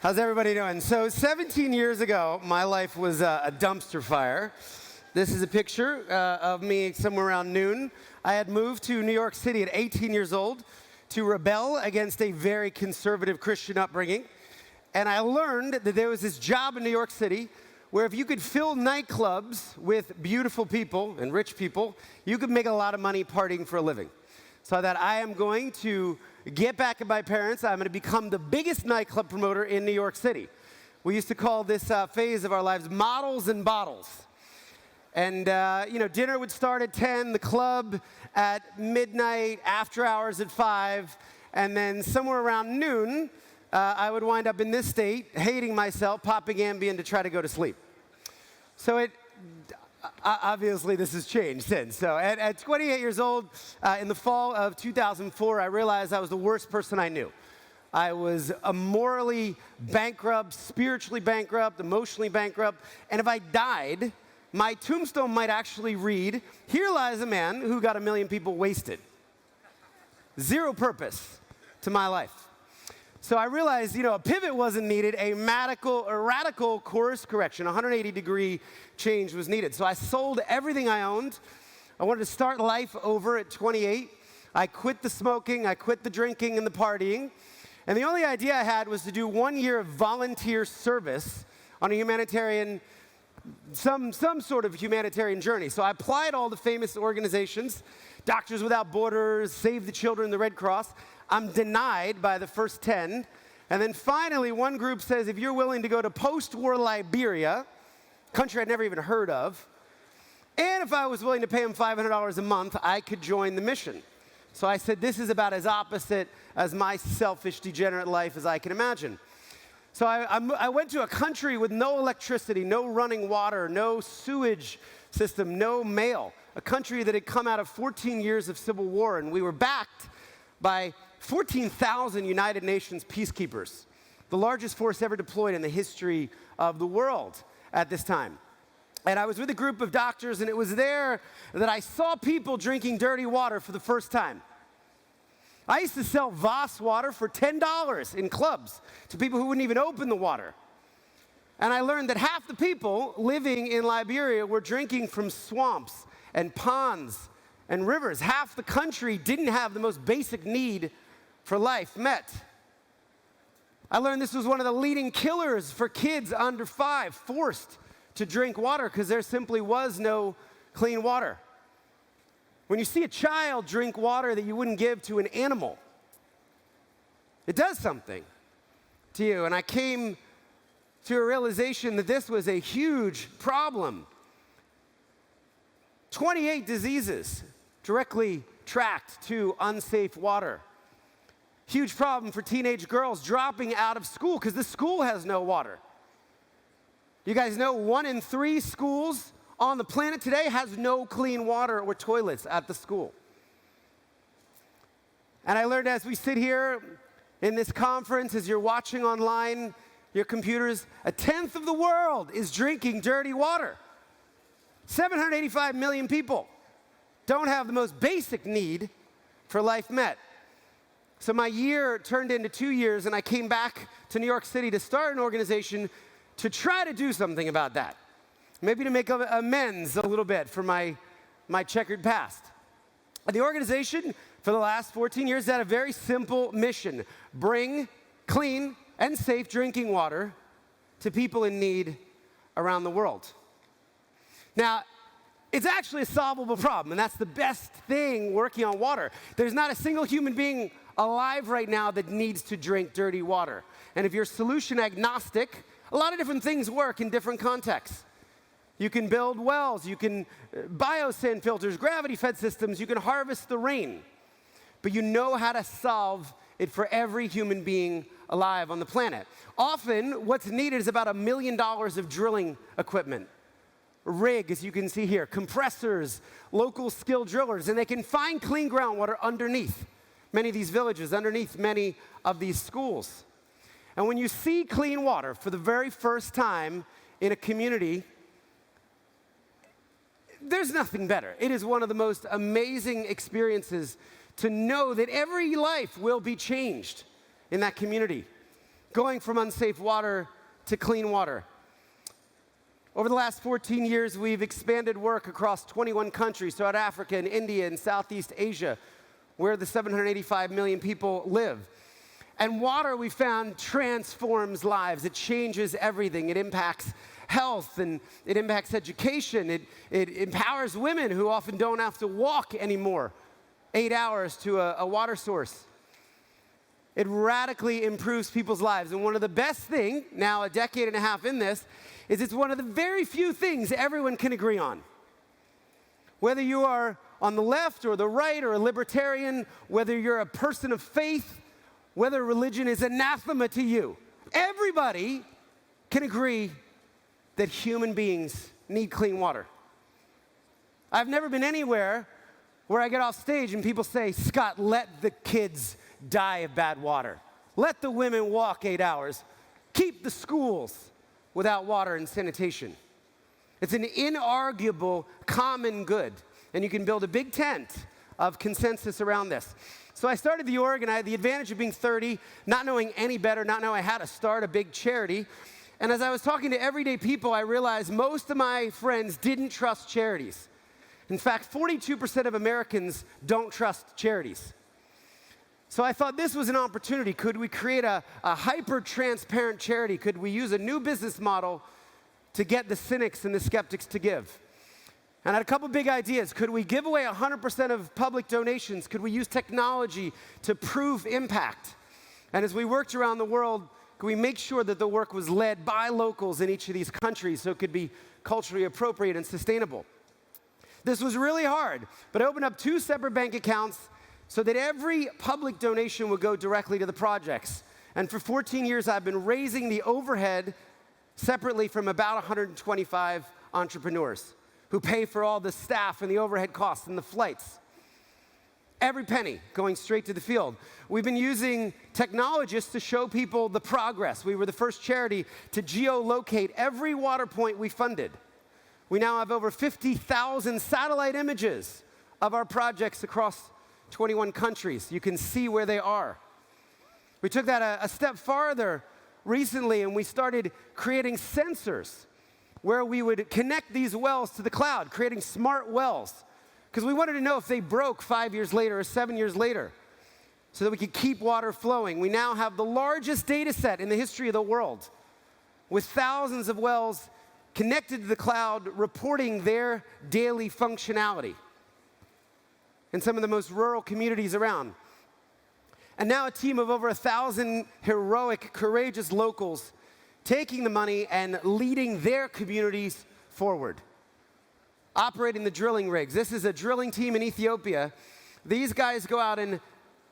How's everybody doing? So 17 years ago, my life was a dumpster fire. This is a picture of me somewhere around noon. I had moved to New York City at 18 years old to rebel against a very conservative Christian upbringing. And I learned that there was this job in New York City where if you could fill nightclubs with beautiful people and rich people, you could make a lot of money partying for a living. So that I am going to get back at my parents. I'm going to become the biggest nightclub promoter in New York City. We used to call this phase of our lives models and bottles. And, dinner would start at 10, the club at midnight, after hours at 5, and then somewhere around noon, I would wind up in this state, hating myself, popping Ambien to try to go to sleep. So obviously, this has changed since. So at 28 years old, in the fall of 2004, I realized I was the worst person I knew. I was morally bankrupt, spiritually bankrupt, emotionally bankrupt, and if I died, my tombstone might actually read, "Here lies a man who got 1 million people wasted." Zero purpose to my life. So I realized, a pivot wasn't needed. A radical course correction, 180-degree change was needed. So I sold everything I owned. I wanted to start life over at 28. I quit the smoking, I quit the drinking and the partying. And the only idea I had was to do 1 year of volunteer service on a humanitarian, some sort of humanitarian journey. So I applied all the famous organizations, Doctors Without Borders, Save the Children, the Red Cross. I'm denied by the first 10. And then finally, one group says, if you're willing to go to post-war Liberia, a country I'd never even heard of, and if I was willing to pay them $500 a month, I could join the mission. So I said, this is about as opposite as my selfish, degenerate life as I can imagine. So I went to a country with no electricity, no running water, no sewage system, no mail, a country that had come out of 14 years of civil war, and we were backed by 14,000 United Nations peacekeepers, the largest force ever deployed in the history of the world at this time. And I was with a group of doctors, and it was there that I saw people drinking dirty water for the first time. I used to sell Voss water for $10 in clubs to people who wouldn't even open the water. And I learned that half the people living in Liberia were drinking from swamps and ponds and rivers. Half the country didn't have the most basic need for life met. I learned this was one of the leading killers for kids under 5, forced to drink water because there simply was no clean water. When you see a child drink water that you wouldn't give to an animal, it does something to you. And I came to a realization that this was a huge problem. 28 diseases directly tracked to unsafe water. Huge problem for teenage girls dropping out of school because the school has no water. You guys know 1 in 3 schools on the planet today has no clean water or toilets at the school. And I learned as we sit here in this conference, as you're watching online, your computers, 1/10 of the world is drinking dirty water. 785 million people don't have the most basic need for life met. So my year turned into 2 years, and I came back to New York City to start an organization to try to do something about that. Maybe to make amends a little bit for my checkered past. The organization, for the last 14 years, had a very simple mission: bring clean and safe drinking water to people in need around the world. Now, it's actually a solvable problem, and that's the best thing working on water. There's not a single human being alive right now that needs to drink dirty water. And if you're solution agnostic, a lot of different things work in different contexts. You can build wells, you can biosand filters, gravity-fed systems, you can harvest the rain. But you know how to solve it for every human being alive on the planet. Often, what's needed is about $1 million of drilling equipment. A rig, as you can see here, compressors, local skilled drillers, and they can find clean groundwater underneath many of these villages, underneath many of these schools. And when you see clean water for the very first time in a community, there's nothing better. It is one of the most amazing experiences to know that every life will be changed in that community. going from unsafe water to clean water. Over the last 14 years, we've expanded work across 21 countries throughout Africa and India and Southeast Asia, where the 785 million people live. And water, we found, transforms lives. It changes everything. It impacts health, and it impacts education. It empowers women who often don't have to walk anymore 8 hours to a water source. It radically improves people's lives. And one of the best things, now a decade and a half in this, is it's one of the very few things everyone can agree on. Whether you are on the left or the right or a libertarian, whether you're a person of faith, whether religion is anathema to you, everybody can agree that human beings need clean water. I've never been anywhere where I get off stage and people say, Scott, let the kids die of bad water. Let the women walk 8 hours. Keep the schools without water and sanitation. It's an inarguable common good, and you can build a big tent of consensus around this. So I started the org, and I had the advantage of being 30, not knowing any better, not knowing how to start a big charity. And as I was talking to everyday people, I realized most of my friends didn't trust charities. In fact, 42% of Americans don't trust charities. So I thought this was an opportunity. Could we create a hyper-transparent charity? Could we use a new business model to get the cynics and the skeptics to give? And I had a couple big ideas. Could we give away 100% of public donations? Could we use technology to prove impact? And as we worked around the world, could we make sure that the work was led by locals in each of these countries so it could be culturally appropriate and sustainable? This was really hard, but I opened up 2 separate bank accounts so that every public donation would go directly to the projects. And for 14 years, I've been raising the overhead separately from about 125 entrepreneurs who pay for all the staff and the overhead costs and the flights. Every penny going straight to the field. We've been using technologists to show people the progress. We were the first charity to geolocate every water point we funded. We now have over 50,000 satellite images of our projects across 21 countries. You can see where they are. We took that a step farther recently, and we started creating sensors where we would connect these wells to the cloud, creating smart wells, because we wanted to know if they broke 5 years later or 7 years later, so that we could keep water flowing. We now have the largest data set in the history of the world, with thousands of wells connected to the cloud, reporting their daily functionality in some of the most rural communities around. And now a team of over 1,000 heroic, courageous locals taking the money and leading their communities forward. Operating the drilling rigs. This is a drilling team in Ethiopia. These guys go out and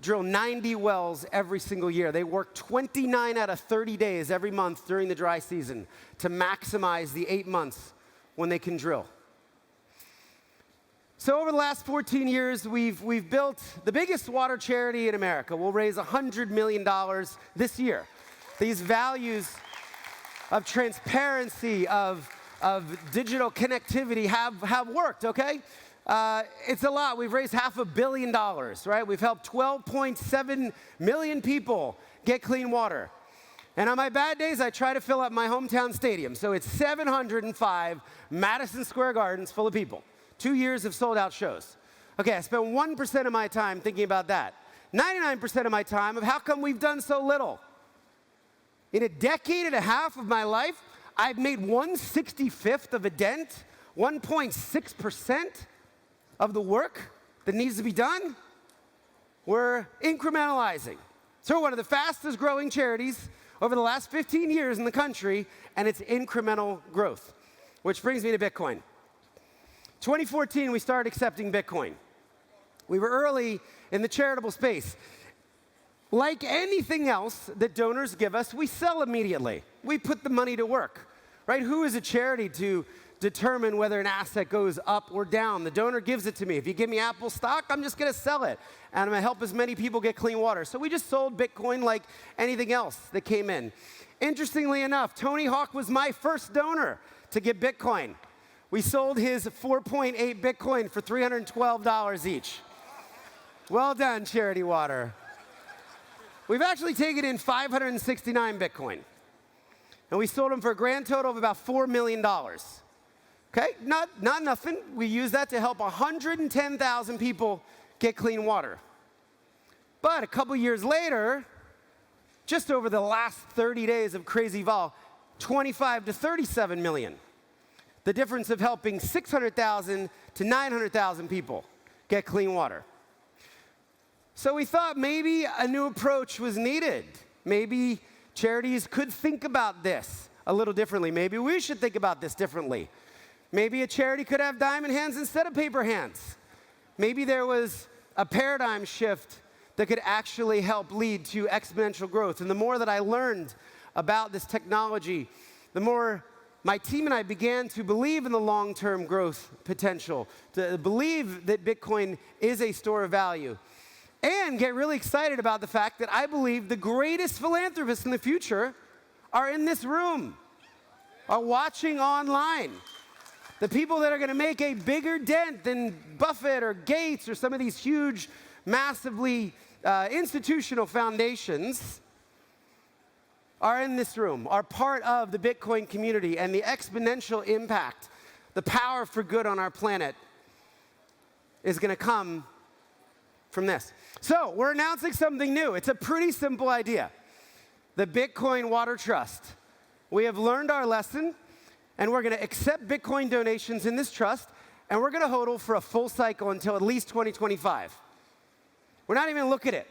drill 90 wells every single year. They work 29 out of 30 days every month during the dry season to maximize the 8 months when they can drill. So over the last 14 years, we've built the biggest water charity in America. We'll raise $100 million this year. These values of transparency, of digital connectivity have worked, okay? It's a lot. We've raised $500 million, right? We've helped 12.7 million people get clean water. And on my bad days, I try to fill up my hometown stadium. So it's 705 Madison Square Gardens full of people. 2 years of sold-out shows. Okay, I spent 1% of my time thinking about that. 99% of my time of how come we've done so little. In a decade and a half of my life, I've made 1/65th of a dent, 1.6% of the work that needs to be done. We're incrementalizing. So we're one of the fastest growing charities over the last 15 years in the country, and it's incremental growth. Which brings me to Bitcoin. 2014, we started accepting Bitcoin. We were early in the charitable space. Like anything else that donors give us, we sell immediately. We put the money to work, right? Who is a charity to determine whether an asset goes up or down? The donor gives it to me. If you give me Apple stock, I'm just going to sell it, and I'm going to help as many people get clean water. So we just sold Bitcoin like anything else that came in. Interestingly enough, Tony Hawk was my first donor to get Bitcoin. We sold his 4.8 Bitcoin for $312 each. Well done, Charity Water. we've actually taken in 569 Bitcoin. And we sold them for a grand total of about $4 million. Okay, not nothing. We use that to help 110,000 people get clean water. But a couple years later, just over the last 30 days of crazy vol, 25 to 37 million. The difference of helping 600,000 to 900,000 people get clean water. So we thought maybe a new approach was needed. Maybe charities could think about this a little differently. Maybe we should think about this differently. Maybe a charity could have diamond hands instead of paper hands. Maybe there was a paradigm shift that could actually help lead to exponential growth. And the more that I learned about this technology, the more my team and I began to believe in the long-term growth potential, to believe that Bitcoin is a store of value, and get really excited about the fact that I believe the greatest philanthropists in the future are in this room, are watching online. The people that are going to make a bigger dent than Buffett or Gates or some of these huge, massively institutional foundations are in this room, are part of the Bitcoin community, and the exponential impact, the power for good on our planet is going to come from this. So we're announcing something new. It's a pretty simple idea. The Bitcoin Water Trust. We have learned our lesson, and we're going to accept Bitcoin donations in this trust, and we're going to hodl for a full cycle until at least 2025. We're not even going to look at it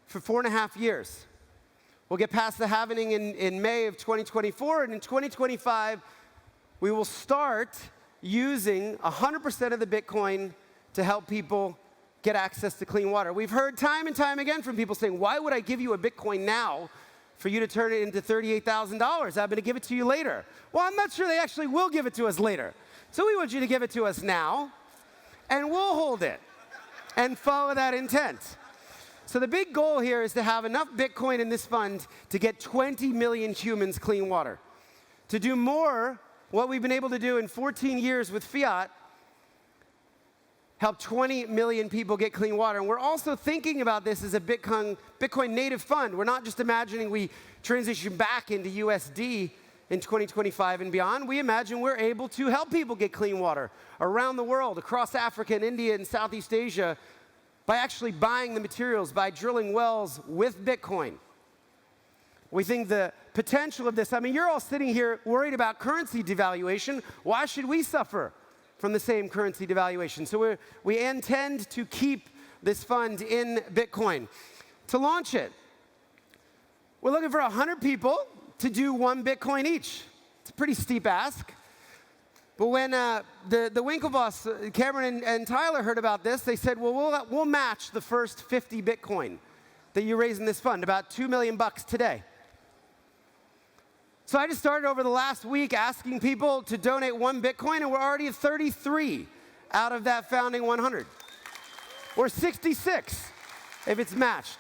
for 4.5 years. We'll get past the halving in May of 2024, and in 2025, we will start using 100% of the Bitcoin to help people get access to clean water. We've heard time and time again from people saying, why would I give you a Bitcoin now for you to turn it into $38,000? I'm going to give it to you later. Well, I'm not sure they actually will give it to us later. So we want you to give it to us now, and we'll hold it and follow that intent. So the big goal here is to have enough Bitcoin in this fund to get 20 million humans clean water. To do more, what we've been able to do in 14 years with fiat, help 20 million people get clean water. And we're also thinking about this as a Bitcoin native fund. We're not just imagining we transition back into USD in 2025 and beyond. We imagine we're able to help people get clean water around the world, across Africa and India and Southeast Asia, by actually buying the materials, by drilling wells with Bitcoin. We think the potential of this, I mean, you're all sitting here worried about currency devaluation. Why should we suffer from the same currency devaluation? So we intend to keep this fund in Bitcoin. To launch it, we're looking for 100 people to do 1 Bitcoin each. It's a pretty steep ask. But when the Winklevoss, Cameron and Tyler heard about this, they said, well, we'll match the first 50 Bitcoin that you raise in this fund, about $2 million today. So I just started over the last week asking people to donate 1 Bitcoin, and we're already at 33 out of that founding 100. Or 66 if it's matched,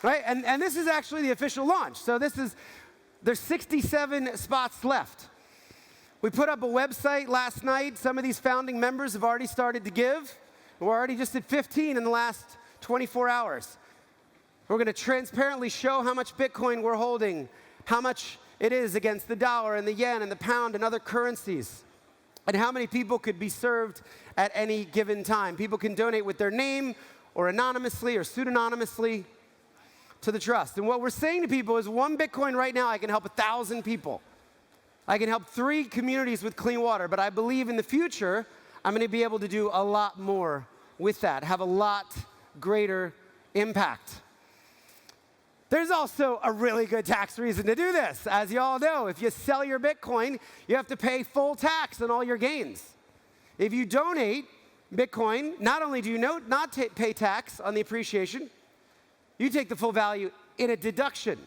right? And this is actually the official launch. So there's 67 spots left. We put up a website last night. Some of these founding members have already started to give. We're already just at 15 in the last 24 hours. We're going to transparently show how much Bitcoin we're holding, how much it is against the dollar and the yen and the pound and other currencies, and how many people could be served at any given time. People can donate with their name or anonymously or pseudonymously to the trust. And what we're saying to people is 1 Bitcoin right now, I can help 1,000 people. I can help 3 communities with clean water, but I believe in the future, I'm going to be able to do a lot more with that, have a lot greater impact. There's also a really good tax reason to do this. As you all know, if you sell your Bitcoin, you have to pay full tax on all your gains. If you donate Bitcoin, not only do you not pay tax on the appreciation, you take the full value in a deduction.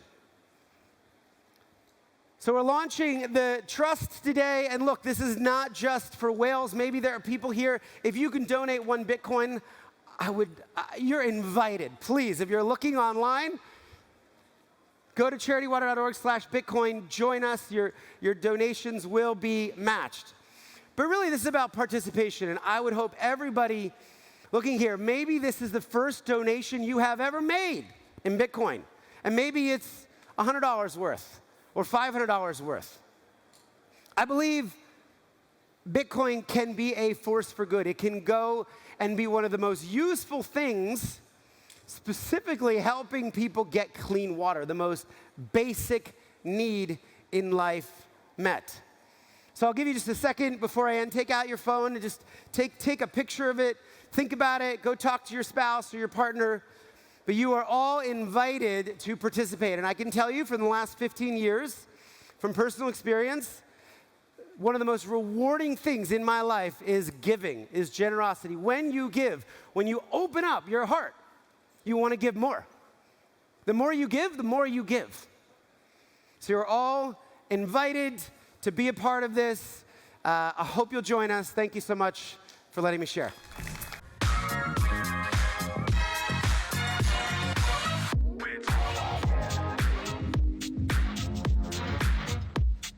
So we're launching the trust today, and look, this is not just for whales. Maybe there are people here. If you can donate 1 Bitcoin, you're invited. Please, if you're looking online, go to charitywater.org/Bitcoin. Join us. Your donations will be matched. But really, this is about participation, and I would hope everybody looking here, maybe this is the first donation you have ever made in Bitcoin. And maybe it's $100 worth or $500 worth. I believe Bitcoin can be a force for good. It can go and be one of the most useful things, specifically helping people get clean water, the most basic need in life met. So I'll give you just a second before I end. Take out your phone and just take a picture of it. Think about it. Go talk to your spouse or your partner. But you are all invited to participate. And I can tell you from the last 15 years, from personal experience, one of the most rewarding things in my life is giving, is generosity. When you give, when you open up your heart, you want to give more. The more you give, the more you give. So you're all invited to be a part of this. I hope you'll join us. Thank you so much for letting me share.